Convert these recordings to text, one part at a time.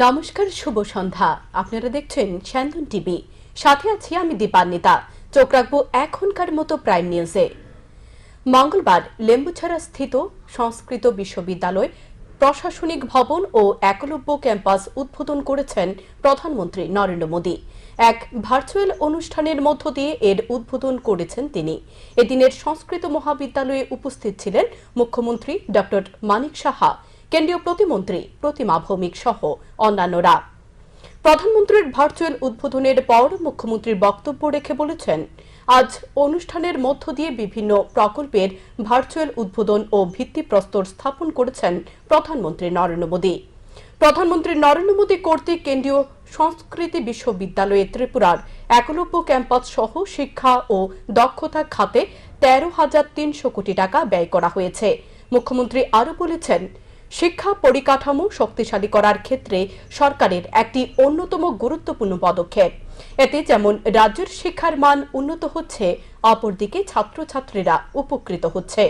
নমস্কার, শুভ সন্ধ্যা। আপনারা দেখছেন স্যান্দন টিভি। সাথে আছি আমি দীপান্বিতা। চোখ রাখবো এখনকার মতো প্রাইম নিউজে। মঙ্গলবার লেম্বুছড়া স্থিত সংস্কৃত বিশ্ববিদ্যালয় প্রশাসনিক ভবন ও একলব্য ক্যাম্পাস উদ্বোধন করেছেন প্রধানমন্ত্রী নরেন্দ্র মোদী। এক ভার্চুয়াল অনুষ্ঠানের মধ্য দিয়ে এর উদ্বোধন করেছেন তিনি। এদিনের সংস্কৃত মহাবিদ্যালয়ে উপস্থিত ছিলেন মুখ্যমন্ত্রী ডক্টর মানিক সাহা, কেন্দ্রীয় প্রতিমন্ত্রী প্রতিমা ভৌমিক সহ অন্যান্যরা। প্রধানমন্ত্রীর ভার্চুয়াল উদ্বোধনের পর মুখ্যমন্ত্রীর বক্তব্য রেখে বলেছেন, আজ অনুষ্ঠানের মধ্য দিয়ে বিভিন্ন প্রকল্পের ভার্চুয়াল উদ্বোধন ও ভিত্তিপ্রস্তর স্থাপন করেছেন প্রধানমন্ত্রী নরেন্দ্র মোদী। প্রধানমন্ত্রী নরেন্দ্র মোদী কর্তৃক কেন্দ্রীয় সংস্কৃতি বিশ্ববিদ্যালয়ে ত্রিপুরার একলব্য ক্যাম্পাস সহ শিক্ষা ও দক্ষতা খাতে 13,300 কোটি টাকা ব্যয় করা হয়েছে। মুখ্যমন্ত্রী আরও বলেছেন, শিক্ষা পরিকাঠামো শক্তিশালী করার ক্ষেত্রে সরকারের একটি অন্যতম গুরুত্বপূর্ণ পদক্ষেপ। এতে যেমন রাজ্যের শিক্ষার মান উন্নত হচ্ছে, অপরদিকে ছাত্রছাত্রীরা উপকৃত হচ্ছে।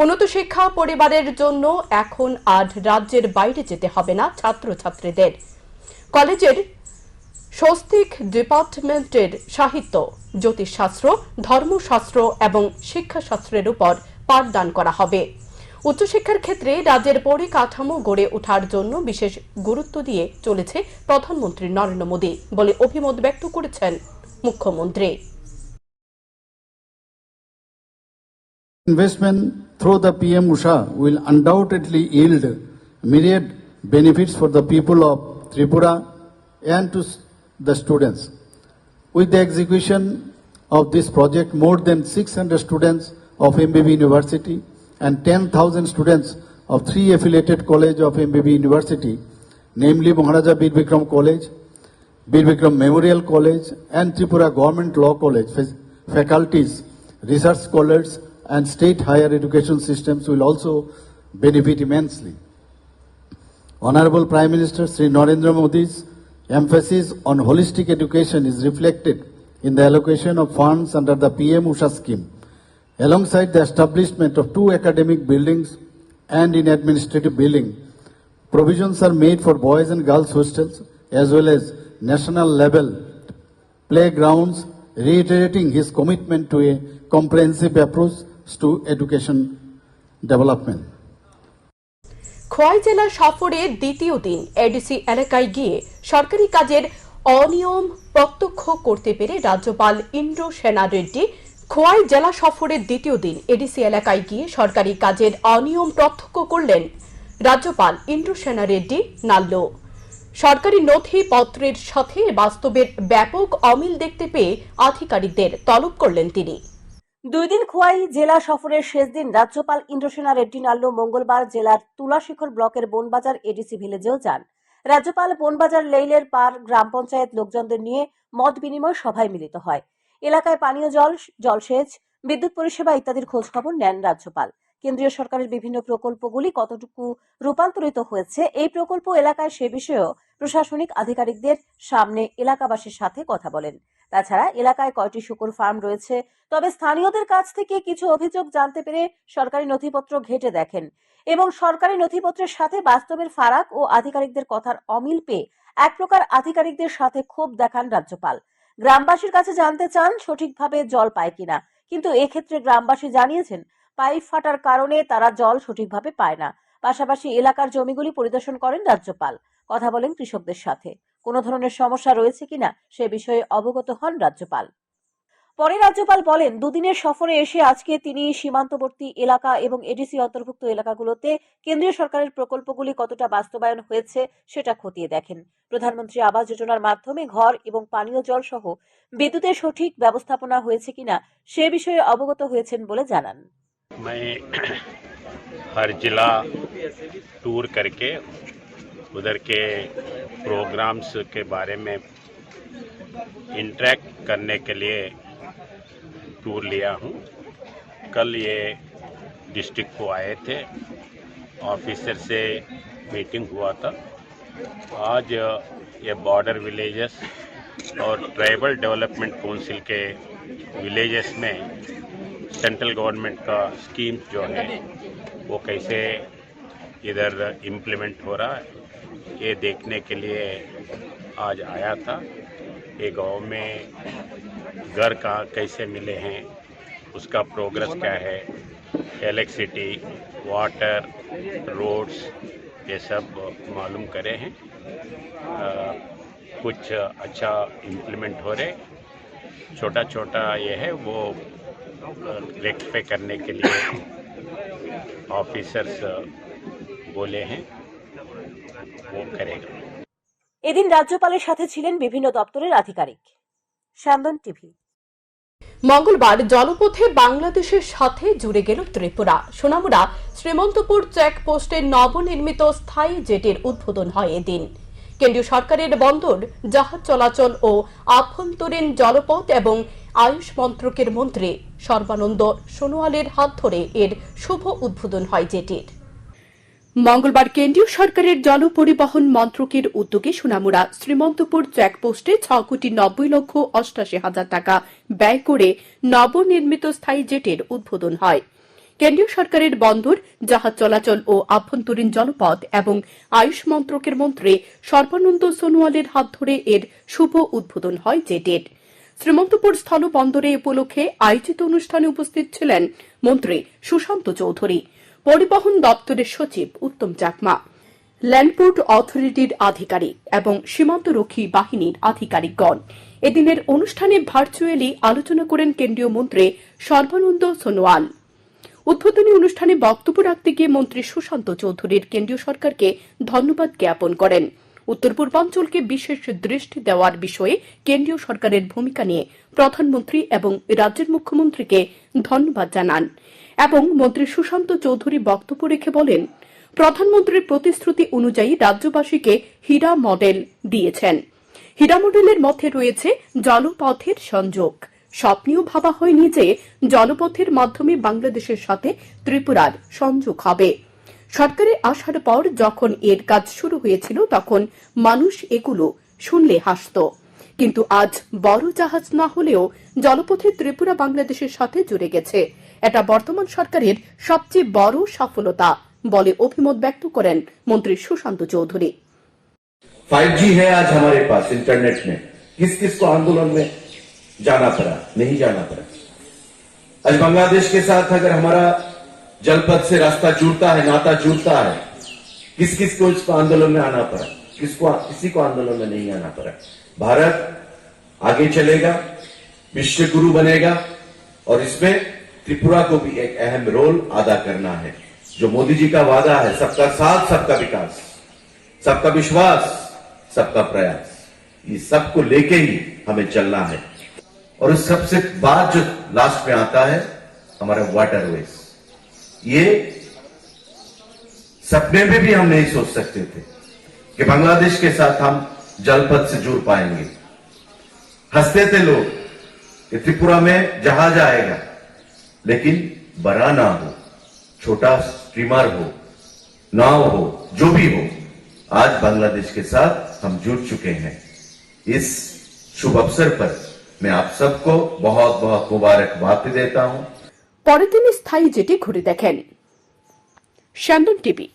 উন্নত শিক্ষা পরিবারের জন্য এখন আর রাজ্যের বাইরে যেতে হবে না ছাত্রছাত্রীদের। কলেজের স্বস্তিক ডিপার্টমেন্টের সাহিত্য, জ্যোতিষশাস্ত্র, ধর্মশাস্ত্র এবং শিক্ষাশাস্ত্রের উপর পাঠদান করা হবে। উচ্চশিক্ষার ক্ষেত্রে রাজ্যের পরিকাঠামো গড়ে ওঠার জন্য বিশেষ গুরুত্ব দিয়ে চলেছে প্রধানমন্ত্রী নরেন্দ্র মোদী বলে অভিমত ব্যক্ত করেছেন মুখ্যমন্ত্রী। Investment through the PM Usha will undoubtedly yield myriad benefits for the people of Tripura and to the students. With the execution of this project, more than 600 students of MBB University and 10,000 students of 3 affiliated colleges of MBB University, namely Maharaja Bir Bikram College, Bir Bikram Memorial College and Tripura Government Law College, faculties, research scholars and state higher education systems will also benefit immensely. Honorable Prime Minister Sri Narendra Modi's emphasis on holistic education is reflected in the allocation of funds under the PM Usha scheme. Alongside the establishment of 2 academic buildings and in administrative building, provisions are made for boys and girls hostels as well as national level playgrounds, reiterating his commitment to a comprehensive approach to education development. Khowai জেলা সফরে দ্বিতীয় দিন ADC এলাকায় গিয়ে সরকারি কাজের অনিয়ম প্রত্যক্ষ করতে পেরে রাজ্যপাল ইন্দ্র সেনা রেড্ডি খোয়াই জেলা সফরের দ্বিতীয় দিন এডিসি এলাকায় গিয়ে সরকারি কাজের অনিয়ম প্রত্যক্ষ করলেন রাজ্যপাল ইন্দ্র সেনা রেড্ডি নাল্লো। সরকারি নথিপত্রের সাথে বাস্তবের ব্যাপক অমিল দেখতে পেয়ে আধিকারিকদের তলব করলেন তিনি। 2 দিন খোয়াই জেলা সফরের শেষ দিন রাজ্যপাল ইন্দ্রসেনা রেড্ডি নাল্লো মঙ্গলবার জেলার তুলাশিখর ব্লকের বনবাজার এডিসি ভিলেজেও যান। রাজ্যপাল বনবাজার লেইলের পার গ্রাম পঞ্চায়েত লোকজনদের নিয়ে মত বিনিময় সভায় মিলিত হয়। এলাকায় পানীয় জল, জলসেচ, বিদ্যুৎ পরিষেবা ইত্যাদির খোঁজ খবর নেন রাজ্যপাল। কেন্দ্রীয় সরকারের বিভিন্ন প্রকল্পগুলি কতটুকু রূপান্তরিত হয়েছে এই প্রকল্প এলাকায় সে বিষয়েও প্রশাসনিক আধিকারিকদের সামনে এলাকাবাসীর সাথে কথা বলেন। তাছাড়া এলাকায় কয়টি শূকর ফার্ম রয়েছে, তবে স্থানীয়দের কাছ থেকে কিছু অভিযোগ জানতে পেরে সরকারি নথিপত্র ঘেঁটে দেখেন এবং সরকারি নথিপত্রের সাথে বাস্তবের ফারাক ও আধিকারিকদের কথার অমিল পেয়ে এক প্রকার আধিকারিকদের সাথে ক্ষোভ দেখান রাজ্যপাল। গ্রামবাসীর কাছে জানতে চান সঠিকভাবে জল পায় কিনা, কিন্তু এক্ষেত্রে গ্রামবাসী জানিয়েছেন পাইপ ফাটার কারণে তারা জল সঠিকভাবে পায় না। পাশাপাশি এলাকার জমিগুলি পরিদর্শন করেন রাজ্যপাল, কথা বলেন কৃষকদের সাথে, কোনো ধরনের সমস্যা রয়েছে কিনা সে বিষয়ে অবগত হন রাজ্যপাল। পরে রাজ্যপাল বলেন, 2 দিনের সফরে এসে আজকে তিনি সীমান্তবর্তী এলাকা এবং এডিসি অন্তর্ভুক্ত এলাকাগুলোতে কেন্দ্রীয় সরকারের প্রকল্পগুলি কতটা বাস্তবায়ন হয়েছে সেটা খতিয়ে দেখেন। প্রধানমন্ত্রী আবাস যোজনার মাধ্যমে ঘর এবং পানীয় জল সহ বিদ্যুতের সঠিক ব্যবস্থাপনা হয়েছে কিনা সে বিষয়ে অবগত হয়েছেন বলে জানান। मैं हर जिला टूर करके उधर के प्रोग्राम्स के बारे में इंटरेक्ट करने के लिए टूर लिया हूँ। कल ये डिस्ट्रिक्ट को आए थे, ऑफिसर से मीटिंग हुआ था। आज ये बॉर्डर विलेजेस और ट्राइबल डेवलपमेंट काउंसिल के विलेजेस में सेंट्रल गवर्नमेंट का स्कीम जो है वो कैसे इधर इम्प्लीमेंट हो रहा है ये देखने के लिए आज आया था। ये गांव में घर कहाँ कैसे मिले हैं, उसका प्रोग्रेस क्या है, इलेक्ट्रिसिटी, वाटर, रोड्स, ये सब मालूम करे हैं। कुछ अच्छा इम्प्लीमेंट हो रहे, छोटा छोटा ये है वो रेक्टिफाई करने के लिए ऑफिसर्स बोले हैं, वो करेगा। এদিন রাজ্যপালের সাথে ছিলেন বিভিন্ন দপ্তরের আধিকারিক। স্যান্দন টিভি। মঙ্গলবার জলপথে বাংলাদেশের সাথে জুড়ে গেল ত্রিপুরা। সোনামুড়া শ্রীমন্তপুর চেকপোস্টের নবনির্মিত স্থায়ী জেটির উদ্বোধন হয় এদিন। কেন্দ্রীয় সরকারের বন্দর, জাহাজ চলাচল ও আভ্যন্তরীণ জলপথ এবং আয়ুষ মন্ত্রকের মন্ত্রী সর্বানন্দ সোনোয়ালের হাত ধরে এর শুভ উদ্বোধন হয় জেটির। মঙ্গলবার কেন্দ্রীয় সরকারের জল পরিবহন মন্ত্রকের উদ্যোগে সোনামুড়া শ্রীমন্তপুর চেকপোস্টে 6,90,88,000 টাকা ব্যয় করে নবনির্মিত স্থায়ী জেটির উদ্বোধন হয়। কেন্দ্রীয় সরকারের বন্দর, জাহাজ চলাচল ও আভ্যন্তরীণ জলপথ এবং আয়ুষ মন্ত্রকের মন্ত্রী সর্বানন্দ সোনোয়ালের হাত ধরে এর শুভ উদ্বোধন হয় জেটির। শ্রীমন্তপুর স্থল বন্দরে এ উপলক্ষে আয়োজিত অনুষ্ঠানে উপস্থিত ছিলেন মন্ত্রী সুশান্ত চৌধুরী, পরিবহন দপ্তরের সচিব উত্তম চাকমা, ল্যান্ডপোর্ট অথরিটির আধিকারিক এবং সীমান্তরক্ষী বাহিনীর আধিকারিকগণ। এদিনের অনুষ্ঠানে ভার্চুয়ালি আলোচনা করেন কেন্দ্রীয় মন্ত্রী সর্বানন্দ সোনোয়াল। উদ্বোধনী অনুষ্ঠানে বক্তব্য রাখতে গিয়ে মন্ত্রী সুশান্ত চৌধুরীর কেন্দ্রীয় সরকারকে ধন্যবাদ জ্ঞাপন করেন। উত্তর পূর্বাঞ্চলকে বিশেষ দৃষ্টি দেওয়ার বিষয়ে কেন্দ্রীয় সরকারের ভূমিকা নিয়ে প্রধানমন্ত্রী এবং রাজ্যের মুখ্যমন্ত্রীকে ধন্যবাদ জানান এবং মন্ত্রী সুশান্ত চৌধুরী বক্তব্য রেখে বলেন, প্রধানমন্ত্রীর প্রতিশ্রুতি অনুযায়ী রাজ্যবাসীকে হীরা মডেল দিয়েছেন। হীরা মডেলের মধ্যে রয়েছে জলপথের সংযোগ। স্বপ্নেও ভাবা হয়নি যে জলপথের মাধ্যমে বাংলাদেশের সাথে ত্রিপুরার সংযোগ হবে। সরকারে আসার পর যখন এর কাজ শুরু হয়েছিল তখন মানুষ এগুলো শুনলে হাসত, কিন্তু আজ বড় জাহাজ না হলেও জলপথে ত্রিপুরা বাংলাদেশের সাথে জুড়ে গেছে। এটা বর্তমান সরকারের সবচেয়ে বড় সফলতা বলে অভিমত ব্যক্ত করেন মন্ত্রী সুশান্ত চৌধুরী। 5G है आज हमारे पास इंटरनेट में। किस किस को आंदोलन में जाना पड़ा, नहीं जाना पड़ा। आज बांग्लादेश के साथ अगर हमारा जलपथ से रास्ता जुड़ता है, नाता जुड़ता है, किस किस को इसको आंदोलन में आना पड़ा, किसी को आंदोलन में नहीं आना पड़ा। भारत आगे चलेगा, विश्व गुरु बनेगा और इसमें त्रिपुरा को भी एक अहम रोल अदा करना है। जो मोदी जी का वादा है, सबका साथ, सबका विकास, सबका विश्वास, सबका प्रयास, ये सबको लेके ही हमें चलना है। और उस सबसे बाद जो लास्ट में आता है हमारा वाटरवेज, ये सपने में भी हम नहीं सोच सकते थे कि बांग्लादेश के साथ हम जलपथ से जुड़ पाएंगे। हंसते थे लोग कि त्रिपुरा में जहाज आएगा, लेकिन बड़ा ना हो, छोटा स्टीमर हो, नाव हो, जो भी हो, आज बांग्लादेश के साथ हम जुड़ चुके हैं। इस शुभ अवसर पर मैं आप सबको बहुत बहुत मुबारकबाद देता हूं। পরে তিনি স্থায়ী জেটি ঘুরে দেখেন। স্যান্দন টিভি।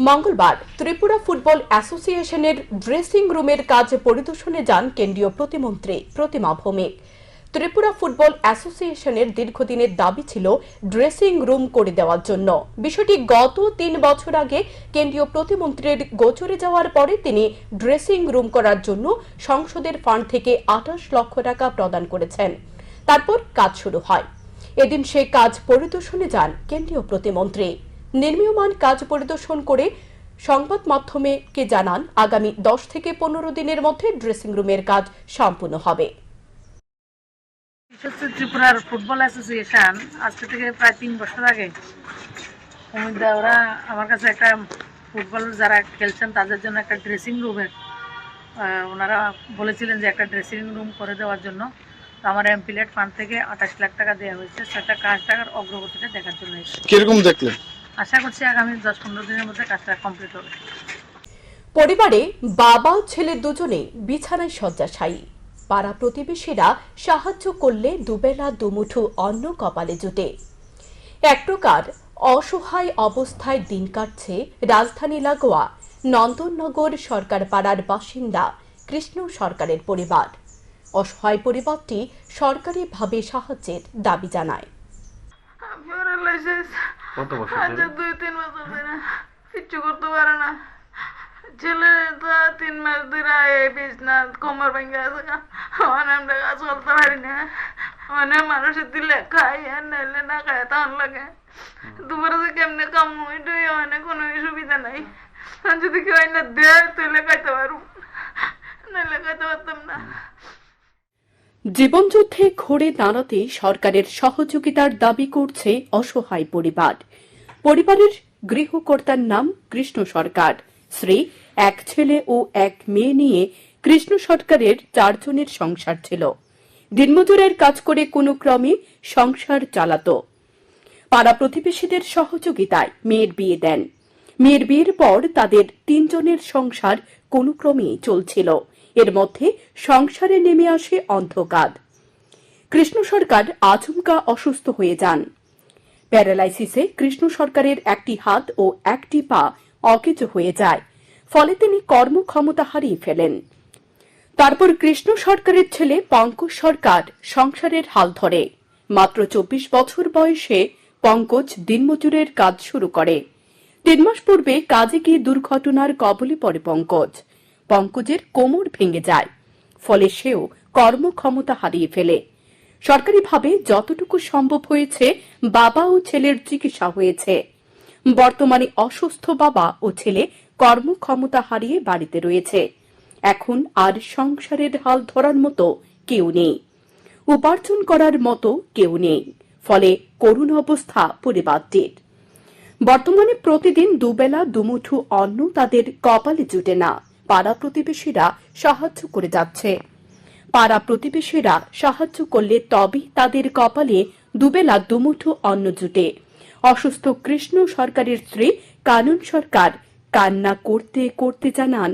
মঙ্গলবার ত্রিপুরা ফুটবল অ্যাসোসিয়েশনের ড্রেসিং রুমের কাজ পরিদর্শনে যান কেন্দ্রীয় প্রতিমন্ত্রী প্রতিমা ভৌমিক। ত্রিপুরা ফুটবল অ্যাসোসিয়েশনের দীর্ঘদিনের দাবি ছিল ড্রেসিং রুম করে দেওয়ার জন্য। বিষয়টি গত 3 বছর আগে কেন্দ্রীয় প্রতিমন্ত্রীর গোচরে যাওয়ার পরে তিনি ড্রেসিং রুম করার জন্য সংসদের ফান্ড থেকে 28 লক্ষ টাকা প্রদান করেছেন। তারপর কাজ শুরু হয়। এদিন সে কাজ পরিদর্শনে যান কেন্দ্রীয় প্রতিমন্ত্রী। নির্মীয়মান কাজ পরিদর্শন করে সংবাদ মাধ্যমকে জানান আগামী 10 থেকে 15 দিনের মধ্যে ড্রেসিং রুমের কাজ সম্পূর্ণ হবে। ত্রিপুরার ফুটবল অ্যাসোসিয়েশন আজকে থেকে প্রায় 3 বছর আগে ওরা আমার কাছে একটা ফুটবল যারা খেলছেন তাদের জন্য একটা ড্রেসিং রুমের ওনারা বলেছিলেন যে একটা ড্রেসিং রুম করে দেওয়ার জন্য। তো আমার এমপিলেট ফান্ড থেকে 28 লাখ টাকা দেওয়া হয়েছে। সেটা কাজটার অগ্রগতিটা দেখার জন্য কিরকম দেখলেন? আশা করছি আগামী 10-15 দিনের মধ্যে কাজটা কমপ্লিট হবে। পরিবারে বাবা ছেলে দুজনে বিছানায় শয্যাশায়ী। পাড়া প্রতিবেশীরা সাহায্য করলে দুবেলা দুমুঠো অন্ন কপালে জুটে। এক প্রকার অসহায় অবস্থায় দিন কাটছে রাজধানী লাগোয়া নন্দননগর সরকার পাড়ার বাসিন্দা কৃষ্ণ সরকারের পরিবার। অসহায় পরিবারটি সরকারিভাবে সাহায্যের দাবি জানায়। কত বছর আজ 2-3 বছর ধরে কিচ্ছু করতে পারে না। ছেলে তো 3 মাস ধরে এই বিছনা কোমর ভেঙে আছে, মানে আমরা কাজ করতে পারি না, মানে মানুষের দিলে খাই আর নাইলে না খায় তখন লাগে। দুপুরে যে কেমনে কাম ওইটাই মানে কোনো সুবিধা নাই। যদি কেউ না দেয় তাহলে খাইতে পারব, নাইলে খাইতে পারতাম না। জীবনযুদ্ধে ঘুরে দাঁড়াতে সরকারের সহযোগিতার দাবি করছে অসহায় পরিবার। পরিবারের গৃহকর্তার নাম কৃষ্ণ সরকার। স্ত্রী, 1 ছেলে ও 1 মেয়ে নিয়ে কৃষ্ণ সরকারের 4 জনের সংসার ছিল। দিনমজুরের কাজ করে কোনো ক্রমে সংসার চালাত। পাড়া প্রতিবেশীদের সহযোগিতায় মেয়ের বিয়ে দেন। মেয়ের বিয়ের পর তাদের 3 জনের সংসার কোনো ক্রমে চলছিল। এর মধ্যে সংসারে নেমে আসে অন্ধকার। কৃষ্ণ সরকার আচমকা অসুস্থ হয়ে যান। প্যারালাইসিসে কৃষ্ণ সরকারের একটি হাত ও একটি পা অকেজ হয়ে যায়, ফলে তিনি কর্মক্ষমতা হারিয়ে ফেলেন। তারপর কৃষ্ণ সরকারের ছেলে পঙ্কজ সরকার সংসারের হাল ধরে। মাত্র 24 বছর বয়সে পঙ্কজ দিনমজুরের কাজ শুরু করে। 3 মাস পূর্বে কাজে গিয়ে দুর্ঘটনার কবলে পড়ে পঙ্কজ। পঙ্কজের কোমর ভেঙে যায়, ফলে সেও কর্মক্ষমতা হারিয়ে ফেলে। সরকারিভাবে যতটুকু সম্ভব হয়েছে বাবা ও ছেলের চিকিৎসা হয়েছে। বর্তমানে অসুস্থ বাবা ও ছেলে কর্মক্ষমতা হারিয়ে বাড়িতে রয়েছে। এখন আর সংসারের হাল ধরার মতো কেউ নেই, উপার্জন করার মতো কেউ নেই, ফলে করুণ অবস্থা পরিবারটির। বর্তমানে প্রতিদিন দুবেলা দুমুঠো অন্ন তাদের কপালে জুটে না। পাড়া প্রতিবেশীরা সাহায্য করে যাচ্ছে। পাড়া প্রতিবেশীরা সাহায্য করলে তবে তাদের কপালে দুবেলা দুমুঠো অন্ন জুটে। অসুস্থ কৃষ্ণ সরকারের স্ত্রী কানন সরকার কান্না করতে করতে জানান,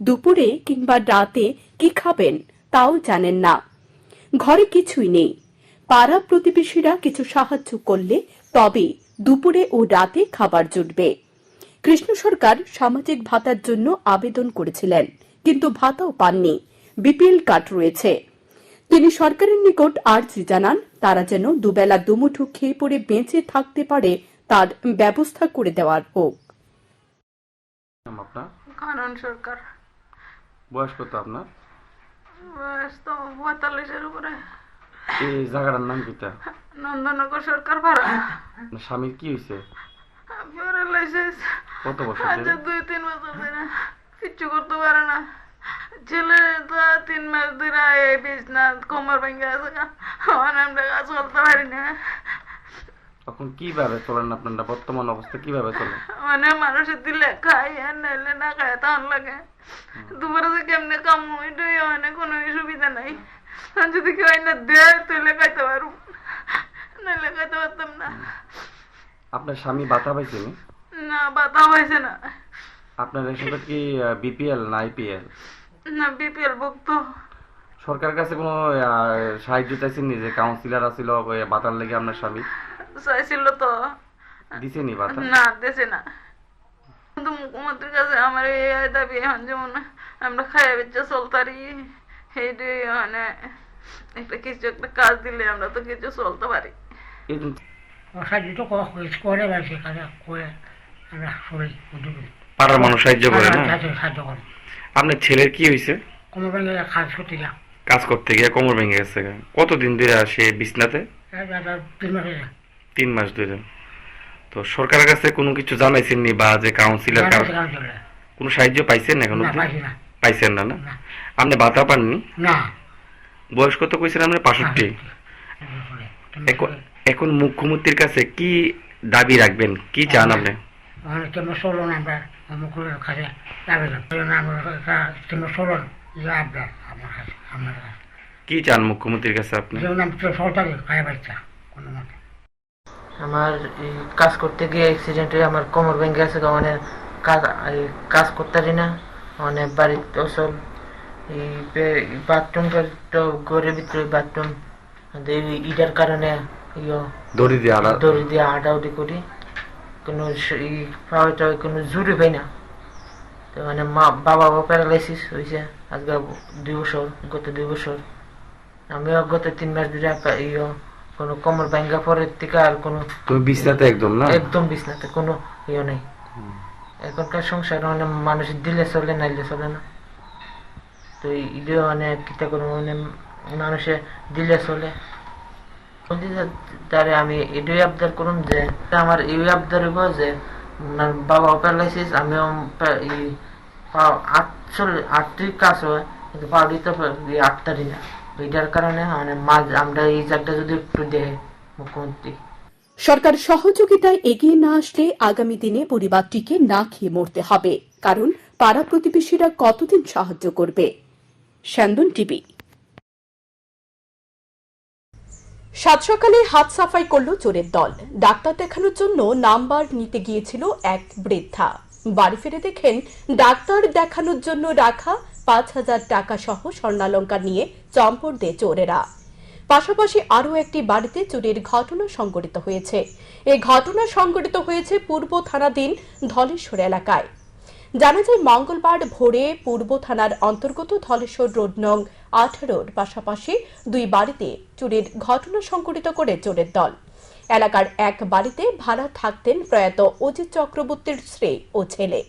দুপুরে কিংবা রাতে কি খাবেন তাও জানেন না। ঘরে কিছুই নেই। পাড়া প্রতিবেশীরা কিছু সাহায্য করলে তবে দুপুরে ও রাতে খাবার জুটবে। কৃষ্ণ সরকার সামাজিক ভাতার জন্য আবেদন করেছিলেন, কিন্তু ভাতাও পাননি। বিপিএল কার্ড রয়েছে। তিনি সরকারের নিকট আর্জি জানান তারা যেন দুবেলা দুমুঠো খেয়ে পড়ে বেঁচে থাকতে পারে তার ব্যবস্থা করে দেওয়ার হোক। আপনার কানন সরকার। বয়স কত আপনার? বয়স তো 45-এর উপরে। এই জায়গাটার নাম কিটা? নন্দননগর সরকার পাড়া। আপনার স্বামীর কি হয়েছে? প্যারালাইসিস। কত বছর আজ ধরে? 2-3 বছর ধরে কিচ্ছু করতে পারে না। ছেলে তো 3 মাস ধরে এই বিছনা কোমর ভেঙে আছে, মানে আমরা কাজ করতে পারি না। এখন কিভাবে চলেন আপনারা? বর্তমান অবস্থা কিভাবে চলেন? মানে মানুষের দিলে খাই আর নাইলে না খায় তখন লাগে। দুপুরে যে কেমনে কাম ওইটাই মানে কোনো সুবিধা নাই। যদি কেউ না দেয় তাহলে খাইতে পারব, নাইলে খাইতে পারতাম না। আপনার স্বামী বাতা পাইছেন? না, বাতা হয়েছে না। আপনার এসবে কি বিপিএল না আইপিএল? না, বিপিএল ভুক্ত। সরকারের কাছে কোনো সাহায্য চাইছেন নি? যে কাউন্সিলর আছিল বাতার লেগে আপনার স্বামী চাইছিল তো, দিছেনি বাতা? না দেশে না। কিন্তু মুখ্যমন্ত্রীর কাছে আমার এই দাবি এখন যেমন আমরা খাইয়া বেচে চলতারি, সেইটাই মানে একটা কিছু একটা কাজ দিলে আমরা তো কিছু চলতে পারি। এই যে সাহায্য তো করে বেড়াচ্ছে, কাজে করে আমরা সবাই উদ্যোগী পাড়ার মানুষ সাহায্য করে না? সাহায্য করে। আপনার ছেলের কি হয়েছে? কোমর ভেঙে কাজ করতে যা কাজ করতে গিয়ে কোমর ভেঙে গেছে। কতদিন ধরে আসে বিছনাতে? 3 মাস হয়ে 3 মাস ধরে। তো সরকারের কাছে কোনো কিছু জানাইছেন নি, বা যে কাউন্সিলর কোনো সাহায্য পাইছেন এখনো? পাইছি না। পাইছেন না? না, না। আপনি ভাতা পাননি? না। বয়স কত কইছেন আপনি? 65। এখন মুখ্যমন্ত্রীর কাছে কি দাবি রাখবেন, কি চান আপনি? তোমরা চলুন, আমরা মুখ্যমন্ত্রীর কাছে আবেদন তোমরা চলুন আবদার আমার কাছে, আপনার কাছে কি চান মুখ্যমন্ত্রীর কাছে আপনি? যেমন আমি তো সরকারি খায় বাচ্চা কোনো মতে। আমার এই কাজ করতে গিয়ে অ্যাক্সিডেন্টে আমার কোমর ভেঙে গেছে, মানে কাজ করতে পারি না। মানে বাড়িতে অসল এই বাথরুমটা তো ঘরের ভিতরে বাথরুম, ইটার কারণে দড়ি দিয়ে হাঁটাউটি করি, কোনো পাওয়াটা কোনো জুড়ি পাই না। তো মানে বাবাও প্যারালাইসিস হয়েছে আজকে 2 বছর, গত 2 বছর। আমিও গত 3 মাস ধরে কোনো কোমর ভাঙ্গা পরের থেকে আর কোনো তুমি বিছনাতে একদম না? একদম বিছনাতে, কোনো নেই। এখনকার সংসার মানে মানুষ দিলে চলে, নাইলে চলে না। তো এটা মানে কিতা করবো, মানে মানুষে দিলে চলে। তারে আমি এটাই আবদার করুন যে আমার এই আবদার হইব যে বাবা প্যারালাইসিস, আমিও 8 কাজ হয় কিন্তু পাউডি তো 8টারই না। এটার কারণে মানে আমরা এই জায়গাটা যদি একটু দেখে মুখ্যমন্ত্রী সরকার সহযোগিতায় এগিয়ে না আসলে আগামী দিনে পরিবারটিকে না খেয়ে মরতে হবে, কারণ পাড়া প্রতিবেশীরা কতদিন সাহায্য করবে। স্যান্দন টিভি। সাত সকালে হাত সাফাই করল চোরের দল। ডাক্তার দেখানোর জন্য নাম্বার নিতে গিয়েছিল এক বৃদ্ধা। বাড়ি ফিরে দেখেন ডাক্তার দেখানোর জন্য রাখা 5,000 টাকা সহ স্বর্ণালঙ্কার নিয়ে চম্পট দেয় চোরেরা। পাশাপাশি আরও একটি বাড়িতে চুরির ঘটনা সংঘটিত হয়েছে। এই ঘটনা সংঘটিত হয়েছে পূর্ব থানাধীন ধলেশ্বর এলাকায়। জানা যায় মঙ্গলবার ভোরে পূর্ব থানার অন্তর্গত ধলেশ্বর রোড নং 18-র পাশাপাশি 2 বাড়িতে চুরির ঘটনা সংঘটিত করে চোরের দল। এলাকার এক বাড়িতে ভাড়া থাকতেন প্রয়াত অজিত চক্রবর্তীর স্ত্রী ও ছেলে।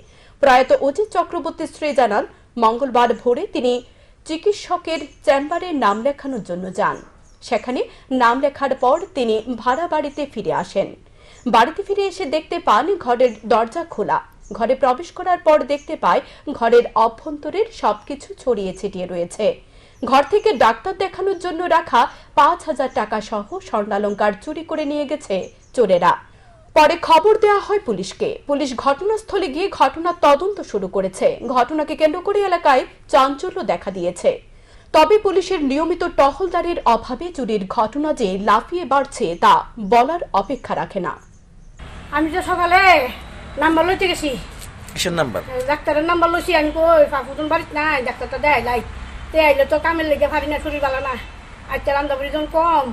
প্রয়াত অজিত চক্রবর্তীর স্ত্রী জানান, মঙ্গলবার ভোরে তিনি চিকিৎসকের চেম্বারে নাম লেখানোর জন্য যান। সেখানে নাম লেখার পর তিনি ভাড়া বাড়িতে ফিরে আসেন। বাড়িতে ফিরে এসে দেখতে পান ঘরের দরজা খোলা। ঘরে প্রবেশ করার পর দেখতে পায় ঘরের অভ্যন্তরের সবকিছু ছড়িয়ে ছিটিয়ে রয়েছে। ঘর থেকে ডাক্তার দেখানোর জন্য রাখা 5,000 টাকা সহ স্বর্ণালঙ্কার চুরি করে নিয়ে গেছে চোরেরা। পরে খবর দেওয়া হয় পুলিশকে। পুলিশ ঘটনাস্থলে গিয়ে ঘটনার তদন্ত শুরু করেছে। ঘটনাকে কেন্দ্র করে এলাকায় চাঞ্চল্য দেখা দিয়েছে। তবে পুলিশের নিয়মিত টহলদারির অভাবে চুরির ঘটনা যে লাফিয়ে বাড়ছে তা বলার অপেক্ষা রাখে না। আমি তো সকালে নাম্বার লইতে গেছি। কিসের নাম্বার? ডাক্তারের নাম্বার লইছি। আমি কই ফাফুটন বাড়িত নাই, ডাক্তারটা দেয় লাই। তে আইলে তো কামের লেগে পারি না, শরীর ভালো না। আচ্ছা রান্না পরিজন কম,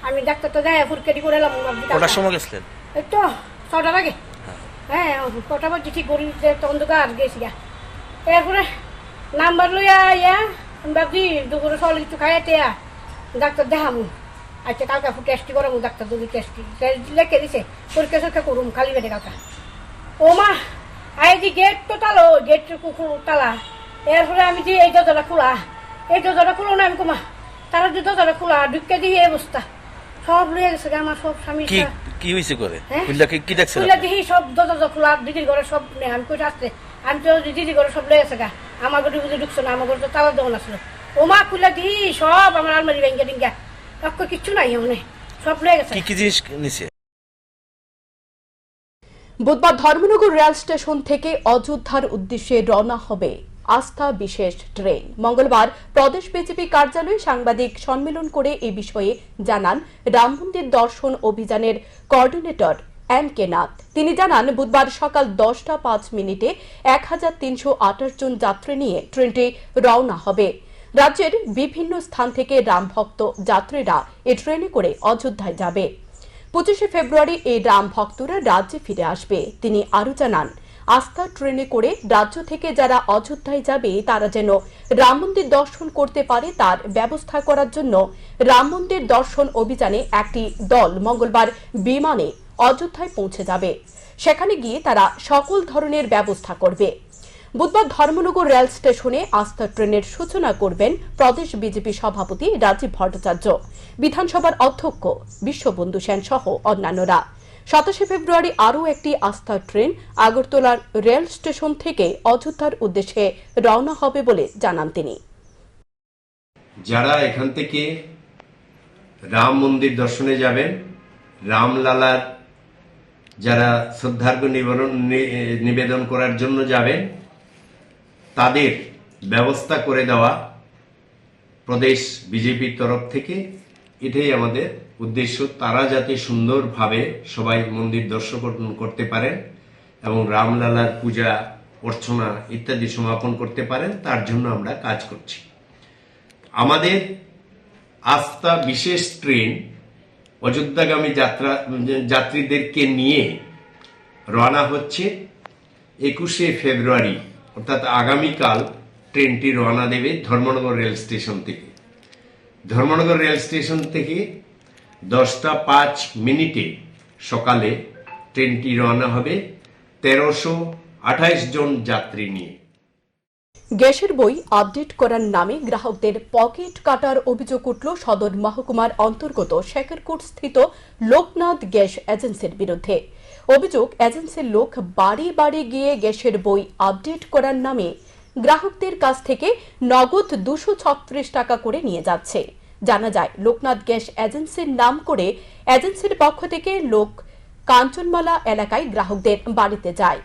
আমি ডাক্তারটা দেয় ফুরকেটি করে এলাম। কটার সময় গেছিলেন? এই তো 6টার আগে। হ্যাঁ, কটা বাজে ঠিক করি অন্ধকার গেছি গা। এরপরে নাম্বার লইয়া ইয়া আমি ভাবছি দুপুরে সকালে কিছু খাইয়া টেয়া ডাক্তার দেখামু। আচ্ছা কালকে টেস্টি করামু, ডাক্তার দুটো টেস্টি লেখে দিছে, পরীক্ষা সরক্ষা করুম খালি পেটে কালকা। ও মা আই যে গেট তো তালো, গেট তালা। এরপরে আমি যে এই দরজাটা খোলা, এই দরজাটা খুলো না। আমি কমা তারা যে দরজাটা খোলা ঢুকে দিয়ে এই অবস্থা সব লুয়ে গেছে আমার সব স্বামী। কি হয়েছে করে? হ্যাঁ? কি দেখছেন? দেখি সব দরজা খোলা, দিদির ঘরে সব নেই। আমি কই আসতে আমি তো দিদির ঘরে সব লয়ে গেছে গা। আমার ঘরে বুঝে ঢুকছে না, আমার ঘরে তো তালা দেওয়া আসলো। ও মা খুলে দিই সব আমার আলমারি ভেঙ্গে ডিঙ্গা কিচ্ছু নাই, মনে সব লয়ে গেছে। কি জিনিস নিছে? বুধবার ধর্মনগর রেল স্টেশন থেকে অযোধ্যার উদ্দেশ্যে রওনা হবে আস্থা বিশেষ ট্রেন। মঙ্গলবার প্রদেশ বিজেপি কার্যালয়ে সাংবাদিক সম্মেলন করে এ বিষয়ে জানান রাম মন্দির দর্শন অভিযানের কোঅর্ডিনেটর M.K. নাথ। তিনি জানান, বুধবার সকাল 10:05 1328 জন যাত্রী নিয়ে ট্রেনটি রওনা হবে। রাজ্যের বিভিন্ন স্থান থেকে রামভক্ত যাত্রীরা এ ট্রেনে করে অযোধ্যায় যাবে। 25 ফেব্রুয়ারি এই রাম ভক্তরা রাজ্যে ফিরে আসবে। তিনি আরও জানান, আস্থা ট্রেনে করে রাজ্য থেকে যারা অযোধ্যায় যাবে তারা যেন রাম মন্দির দর্শন করতে পারে তার ব্যবস্থা করার জন্য রাম মন্দির দর্শন অভিযানে একটি দল মঙ্গলবার বিমানে অযোধ্যায় পৌঁছে যাবে। সেখানে গিয়ে তারা সকল ধরনের ব্যবস্থা করবে। বুধবার ধর্মনগর রেল স্টেশনে আস্থা ট্রেনের সূচনা করবেন প্রদেশ বিজেপি সভাপতি রাজীব ভট্টাচার্য, বিধানসভার অধ্যক্ষ বিশ্ববন্ধু সেন সহ অন্যান্যরা। 27 ফেব্রুয়ারি আরও একটি আস্থা ট্রেন আগরতলার রেল স্টেশন থেকে অযোধ্যার উদ্দেশ্যে রওনা হবে বলে জানান তিনি। যারা এখান থেকে রাম মন্দির দর্শনে যাবেন, রামলালার যারা শ্রদ্ধার্ঘ্য নিবেদন করার জন্য যাবেন, তাদের ব্যবস্থা করে দেওয়া প্রদেশ বিজেপির তরফ থেকে। এটাই আমাদের উদ্দেশ্য, তারা যাতে সুন্দরভাবে সবাই মন্দির দর্শন করতে পারেন এবং রামলালার পূজা অর্চনা ইত্যাদি সমাপন করতে পারেন, তার জন্য আমরা কাজ করছি। আমাদের আস্থা বিশেষ ট্রেন অযোধ্যাগামী যাত্রীদেরকে নিয়ে রওনা হচ্ছে 21 ফেব্রুয়ারি অর্থাৎ আগামীকাল ট্রেনটি রওনা দেবে ধর্মনগর রেল স্টেশন থেকে। ধর্মনগর রেল স্টেশন থেকে 10:05 সকালে ট্রেনটি রওনা হবে 1328 জন যাত্রী নিয়ে। গ্যাসের বই আপডেট করার নামে গ্রাহকদের পকেট কাটার অভিযোগ উঠল সদর মহকুমার অন্তর্গত শেখরকোট স্থিত লোকনাথ গ্যাস এজেন্সির বিরুদ্ধে। অভিযোগ, এজেন্সির লোক বাড়ি বাড়ি গিয়ে গ্যাসের বই আপডেট করার নামে গ্রাহকদের কাছ থেকে নগদ 236 টাকা করে নিয়ে যাচ্ছে। জানা যায়, লোকনাথ গ্যাস এজেন্সির নাম করে এজেন্সির পক্ষ থেকে লোক কাঞ্চনমালা এলাকায় গ্রাহকদের বাড়িতে যায়।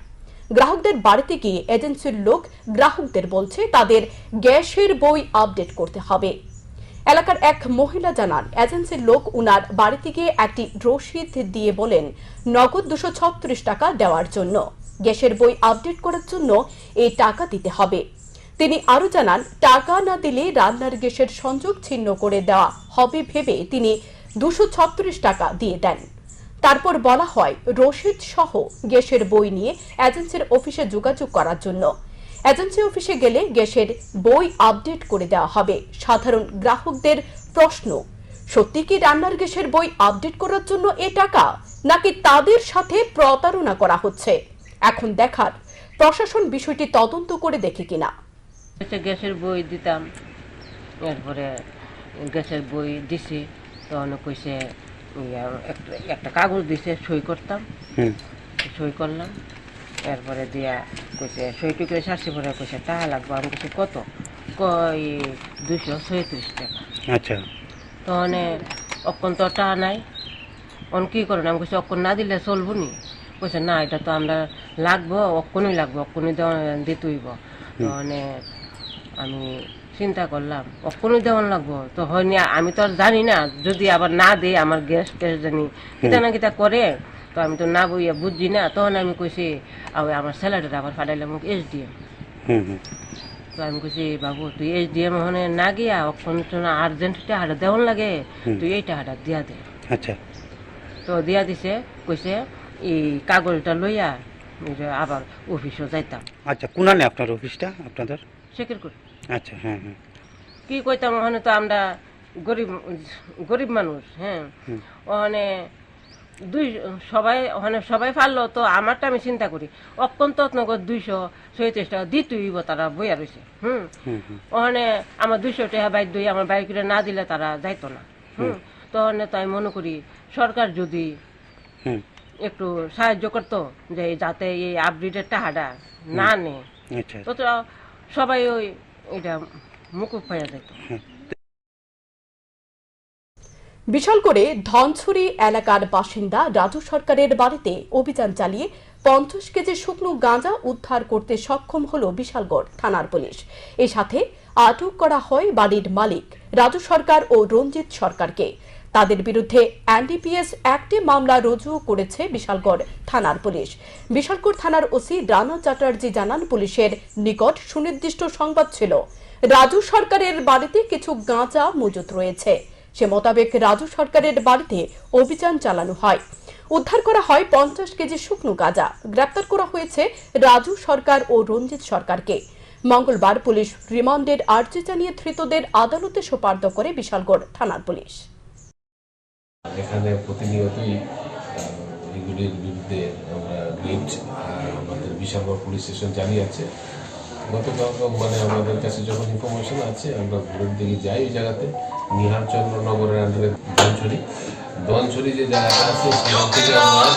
গ্রাহকদের বাড়িতে গিয়ে এজেন্সির লোক গ্রাহকদের বলছে তাদের গ্যাসের বই আপডেট করতে হবে। এলাকার এক মহিলা জানান, এজেন্সির লোক উনার বাড়িতে গিয়ে একটি রসিদ দিয়ে বলেন নগদ 236 টাকা দেওয়ার জন্য। গ্যাসের বই আপডেট করার জন্য এই টাকা দিতে হবে। তিনি আরো জানান, টাকা না দিলে রান্নার গ্যাসের সংযোগ ছিন্ন করে দেওয়া হবে ভেবে তিনি 236 টাকা দিয়ে দেন। তারপর বলা হয় রসিদ সহ গ্যাসের বই নিয়ে এজেন্সির অফিসে যোগাযোগ করার জন্য। এজেন্সি অফিসে গেলে গ্যাসের বই আপডেট করে দেওয়া হবে। সাধারণ গ্রাহকদের প্রশ্ন, সত্যি কি রান্নার গ্যাসের বই আপডেট করার জন্য এ টাকা, নাকি তাদের সাথে প্রতারণা করা হচ্ছে? এখন দেখার প্রশাসন বিষয়টি তদন্ত করে দেখে কিনা। গ্যাসের বই দিতাম, এরপরে গ্যাসের বই দিছি, তখন কইছে একটা কাগজ দিছে, সই করতাম, সই করলাম, এরপরে দিয়া কইছে সই টুকরে সারছি, পরে কইছে টাকা লাগবে। আমি কইছি কত? কই 236 টাকা। আচ্ছা, তখন অক্ষণ তো টাকা নাই, অন কি করেন? আমি কইছি অক্ষণ না দিলে চলবো নি? কইছে না, এটা তো আমরা লাগবো, অক্ষণই লাগবো, অক্ষণই দিতে হইব। তখন আমি চিন্তা করলাম অক্ষণই দেওয়ান লাগবো, তো হয়নি। আমি তো আর জানি না, যদি আবার না দেয় আমার গ্যাস ট্যাস জানি কিতা না কিতা করে, তো আমি তো না বইয়া বুঝছি না। তখন আমি কইছি আমার স্যালারিটা আবার ফাটাইলাম SDM। তো আমি কইছি বাবু, তুই SDM ওখানে না গিয়া অক্ষণ আর্জেন্ট টাকাটা দেওয়ান লাগে, তুই এই টাকাটা দিয়া দে। আচ্ছা, তো দিয়া দিছে, কইছে এই কাগজটা লইয়া আবার অফিসও যাইতাম। আচ্ছা, কোনানে আপনার অফিসটা আপনাদের? শেখরকোট। আচ্ছা, হ্যাঁ হ্যাঁ। কি কইতাম, ওখানে তো আমরা গরিব মানুষ, হ্যাঁ। ওখানে সবাই পারলো, তো আমারটা আমি চিন্তা করি অত্যন্ত 236 টাকা দিতে হইব, তারা বইয়া রয়েছে। ওখানে আমার 200 টাকা বাইক দই আমার বাইক করে না দিলে তারা যাইতো না। তখন তো আমি মনে করি সরকার যদি একটু সাহায্য করতো, যে যাতে এই আপডেটের টাকাটা না নেয়, তো সবাই ওই এটা মুকুব পাইয়া যেত। বিশালগড়ে ধনছড়ি এলাকার বাসিন্দা রাজু সরকারের বাড়িতে অভিযান চালিয়ে 50 কেজি শুকনো গাঁজা উদ্ধার করতে সক্ষম হল বিশালগড় থানার পুলিশ। এর সাথে আটক করা হয় বাড়ির মালিক রাজু সরকার ও রঞ্জিত সরকারকে। তাদের বিরুদ্ধে NDPS অ্যাক্টে মামলা রুজু করেছে বিশালগড় থানার পুলিশ। বিশালগড় থানার ওসি রানা চ্যাটার্জি জানান, পুলিশের নিকট সুনির্দিষ্ট সংবাদ ছিল রাজু সরকারের বাড়িতে কিছু গাঁজা মজুত রয়েছে। সে মোতাবেক রাজু সরকারের বাড়িতে অভিযান চালানো হয়। উদ্ধার করা হয় 50 কেজি শুকনো গাঁজা। গ্রেপ্তার করা হয়েছে রাজু সরকার ও রঞ্জিত সরকারকে। মঙ্গলবার পুলিশ রিমান্ডের আর্জি জানিয়ে ধৃতদের আদালতে সোপর্দ করে বিশালগড় থানার পুলিশ। এখানে প্রতিনিয়তই এগুলির বিরুদ্ধে আমরা আমাদের বিশালগড় পুলিশ স্টেশন জারি আছে। গতকাল আমাদের কাছে যখন ইনফরমেশন আছে, আমরা ভোরের দিকে যাই ওই জায়গাতে, নিহারচন্দ্র নগরের আন্ডারে দনছড়ি যে জায়গাটা আছে, সেখান থেকে আমরা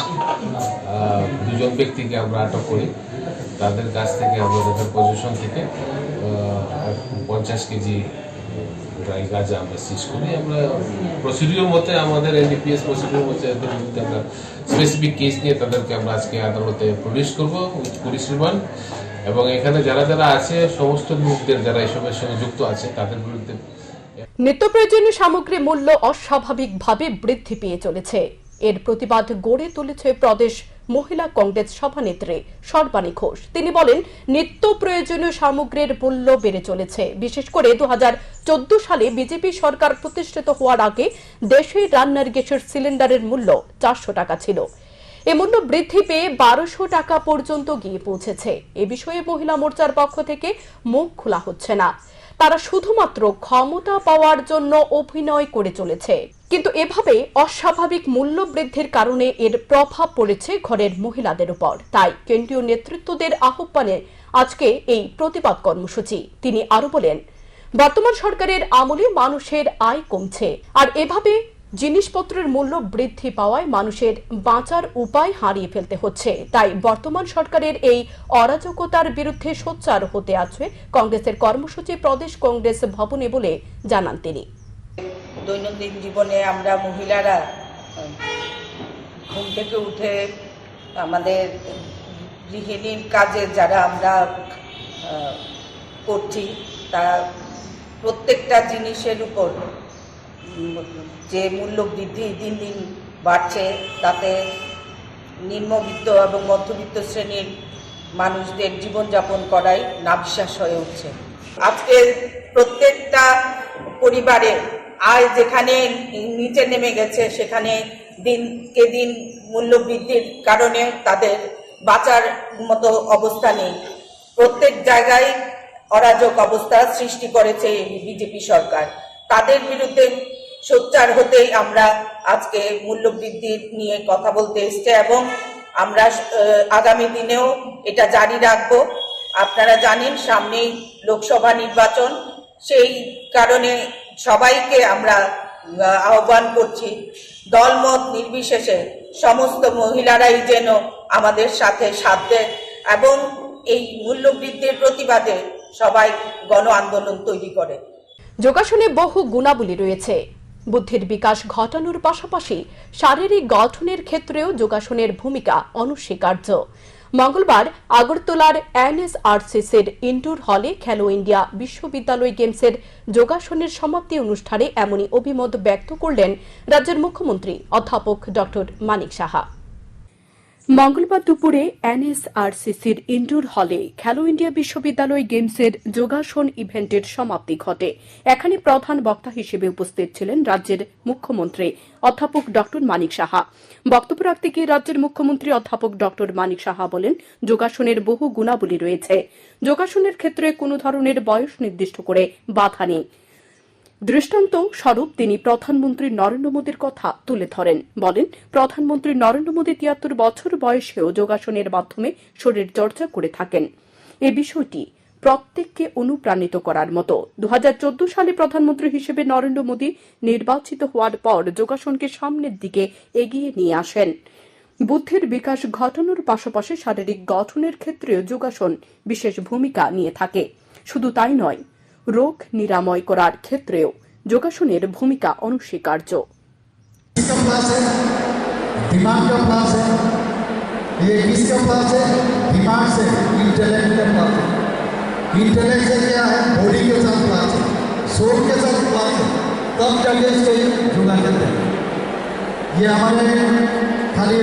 2 জন ব্যক্তিকে আমরা আটক করি। তাদের কাছ থেকে আমাদের পজিশন থেকে 50 কেজি ড্রাই গাঁজা আমরা সিজ করি। আমরা প্রসিডিওর মতে, আমাদের NDPS প্রসিডিওর মতে এদের বিরুদ্ধে আমরা স্পেসিফিক কেস নিয়ে তাদেরকে আমরা আজকে আদালতে প্রডিউস করবো উইথ পুলিশ রিমান্ড। এবং এখানে যারা আছে, সমস্ত লোকদের যারা এসবের সঙ্গে যুক্ত আছে, তাদের বিরুদ্ধে। নিত্য প্রয়োজনীয় সামগ্রী মূল্য অস্বাভাবিকভাবে বৃদ্ধি পেয়ে চলেছে। এর প্রতিবাদ গড়ে তুলেছে প্রদেশ মহিলা কংগ্রেস সভানেত্রী সর্বাণী ঘোষ। তিনি বলেন, নিত্য প্রয়োজনীয় সামগ্রীর মূল্য বেড়ে চলেছে। বিশেষ করে 2014 সালে বিজেপি সরকার প্রতিষ্ঠিত হওয়ার আগে দেশে রান্নার গ্যাসের সিলিন্ডারের মূল্য 400 টাকা ছিল। এ মূল্য বৃদ্ধি পেয়ে 1200 টাকা পর্যন্ত গিয়ে পৌঁছেছে। এ বিষয়ে মহিলা মোর্চার পক্ষ থেকে মুখ খোলা হচ্ছে না। তারা শুধুমাত্র ক্ষমতা পাওয়ার জন্য অভিনয় করে চলেছে। কিন্তু এভাবে অস্বাভাবিক মূল্য বৃদ্ধির কারণে এর প্রভাব পড়েছে ঘরের মহিলাদের উপর। তাই কেন্দ্রীয় নেতৃত্বদের আহ্বানে আজকে এই প্রতিবাদ কর্মসূচি। তিনি আরো বলেন, বর্তমান সরকারের আমলে মানুষের আয় কমছে, আর এভাবে জিনিসপত্রের মূল্য বৃদ্ধি পাওয়ায় মানুষের বাঁচার উপায় হারিয়ে ফেলতে হচ্ছে। তাই বর্তমান সরকারের এই অরাজকতার বিরুদ্ধে সোচ্চার হতে আছে কংগ্রেসের কর্মসূচি প্রদেশ কংগ্রেস ভবনে বলে জানান তিনি। দৈনন্দিন জীবনে আমরা মহিলারা ঘুম থেকে উঠে আমাদের গৃহিণীর কাজে যারা আমরা করছি, তা প্রত্যেকটা জিনিসের উপর যে মূল্য বৃদ্ধি দিন দিন বাড়ছে, তাতে নিম্নবিত্ত এবং মধ্যবিত্ত শ্রেণীর মানুষদের জীবনযাপন করাই নাভিশ্বাস হয়ে উঠছে। আজকে প্রত্যেকটা পরিবারে আয় যেখানে নিচে নেমে গেছে, সেখানে দিনকে দিন মূল্য বৃদ্ধির কারণে তাদের বাঁচার মতো অবস্থা নেই। প্রত্যেক জায়গায় অরাজক অবস্থা সৃষ্টি করেছে বিজেপি সরকার। তাদের বিরুদ্ধে সোচ্চার হতেই আমরা আজকে মূল্য বৃদ্ধি নিয়ে কথা বলতে এসেছি এবং আমরা আগামী দিনেও এটা জারি রাখবো। আপনারা জানেন সামনেই লোকসভা নির্বাচন, সেই কারণে সবাইকে আমরা আহ্বান করছি, দলমত নির্বিশেষে সমস্ত মহিলারাই যেন আমাদের সাথে সাথ দেয় এবং এই মূল্য বৃদ্ধির প্রতিবাদে সবাই গণ আন্দোলন তৈরি করে। যোগাসনে বহু গুণাবলী রয়েছে। বুদ্ধির বিকাশ ঘটানোর পাশাপাশি শারীরিক গঠনের ক্ষেত্রেও যোগাসনের ভূমিকা অনস্বীকার্য। মঙ্গলবার আগরতলার NSRCCর ইনডোর হলে খেলো ইন্ডিয়া বিশ্ববিদ্যালয় গেমসের যোগাসনের সমাপ্তি অনুষ্ঠানে এমনই অভিমত ব্যক্ত করলেন রাজ্যের মুখ্যমন্ত্রী অধ্যাপক ডক্টর মানিক সাহা। মঙ্গলবার দুপুরে NSRCCর ইনডোর হলে খেলো ইন্ডিয়া বিশ্ববিদ্যালয় গেমসের যোগাসন ইভেন্টের সমাপ্তি ঘটে। এখানে প্রধান বক্তা হিসেবে উপস্থিত ছিলেন রাজ্যের মুখ্যমন্ত্রী অধ্যাপক ডক্টর মানিক সাহা। বক্তব্য রাখতে গিয়ে রাজ্যের মুখ্যমন্ত্রী অধ্যাপক ডক্টর মানিক সাহা বলেন, যোগাসনের বহু গুণাবলী রয়েছে। যোগাসনের ক্ষেত্রে কোনো ধরনের বয়স নির্দিষ্ট করে বাধা নেই। দৃষ্টান্ত স্বরূপ তিনি প্রধানমন্ত্রী নরেন্দ্র মোদীর কথা তুলে ধরেন। বলেন, প্রধানমন্ত্রী নরেন্দ্র মোদী ৭৩ বছর বয়সেও যোগাসনের মাধ্যমে শরীর চর্চা করে থাকেন। এ বিষয়টি প্রত্যেককে অনুপ্রাণিত করার মতো। ২০১৪ সালে প্রধানমন্ত্রী হিসেবে নরেন্দ্র মোদী নির্বাচিত হওয়ার পর যোগাসনকে সামনের দিকে এগিয়ে নিয়ে আসেন। বুদ্ধির বিকাশ ঘটানোর পাশাপাশি শারীরিক গঠনের ক্ষেত্রেও যোগাসন বিশেষ ভূমিকা নিয়ে থাকে। শুধু তাই নয়, রোগ নিরাময় করার ক্ষেত্রেও যোগাসনের ভূমিকা অনস্বীকার্য। दिमाग का क्लास है, ये किसका क्लास है? दिमाग से, इंटेलेक्ट का क्लास है। इंटेलेक्ट से क्या है? बॉडी के साथ क्लास है, सोल के साथ क्लास है, तब जाके इसको योगा करते हैं। ये हमारे खाली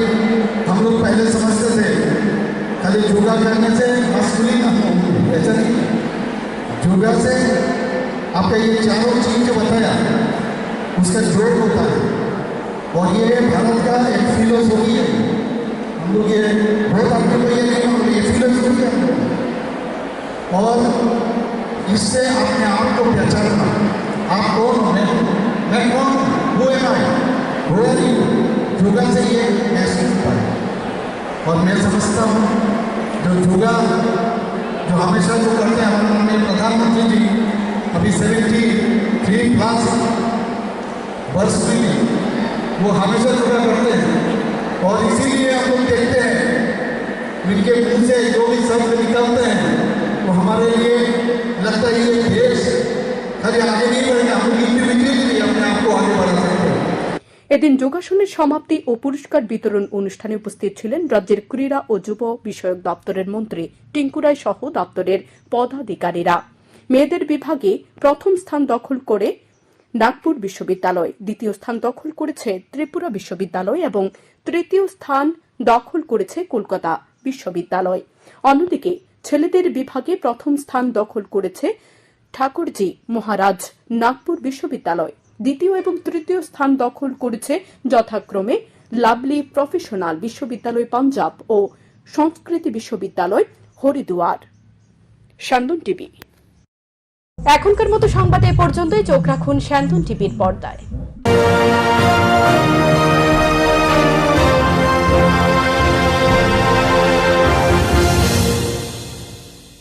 हम लोग पहले समझते थे खाली योगा करने से मस्कुलिन ऐसा नहीं। योगा से आपका ये चारों चीज जो बताया उसका जोड़ होता है, और ये भारत का एक फिलोसफी है। हम लोग ये बहुत आदमी को ये नहीं मालूम, ये फिलोसफी है। और इससे अपने आप को पहचानना, आप कौन हो, मैं कौन हूँ, वो है वो नहीं। योगा से ये महसूस होता है। और मैं समझता हूँ जो योगा जो हमेशा जो करते हैं हमारे माननीय प्रधानमंत्री जी, अभी 73+ वर्ष हुई, वो हमेशा योगा करते हैं। और इसीलिए हम लोग देखते हैं इनके मुंह से जो भी शब्द निकलते हैं वो हमारे लिए लगता है ये देश खाली आगे नहीं बढ़ेगा, हम लोग इंडिविजुअली अपने आप को आगे बढ़ा सकते हैं। এদিন যোগাসনের সমাপ্তি ও পুরস্কার বিতরণ অনুষ্ঠানে উপস্থিত ছিলেন রাজ্যের ক্রীড়া ও যুব বিষয়ক দপ্তরের মন্ত্রী টিঙ্কু রায় সহ দপ্তরের পদাধিকারীরা। মেয়েদের বিভাগে প্রথম স্থান দখল করে নাগপুর বিশ্ববিদ্যালয়, দ্বিতীয় স্থান দখল করেছে ত্রিপুরা বিশ্ববিদ্যালয় এবং তৃতীয় স্থান দখল করেছে কলকাতা বিশ্ববিদ্যালয়। অন্যদিকে ছেলেদের বিভাগে প্রথম স্থান দখল করেছে ঠাকুরজি মহারাজ নাগপুর বিশ্ববিদ্যালয়, দ্বিতীয় এবং তৃতীয় স্থান দখল করেছে যথাক্রমে লাভলি প্রফেশনাল বিশ্ববিদ্যালয় পাঞ্জাব ও সংস্কৃতি বিশ্ববিদ্যালয় হরিদুয়ার। স্যান্দন টিভি। এখনকার মতো সংবাদ এ পর্যন্তই। চোখ রাখুন স্যান্দন টিভির পর্দায়।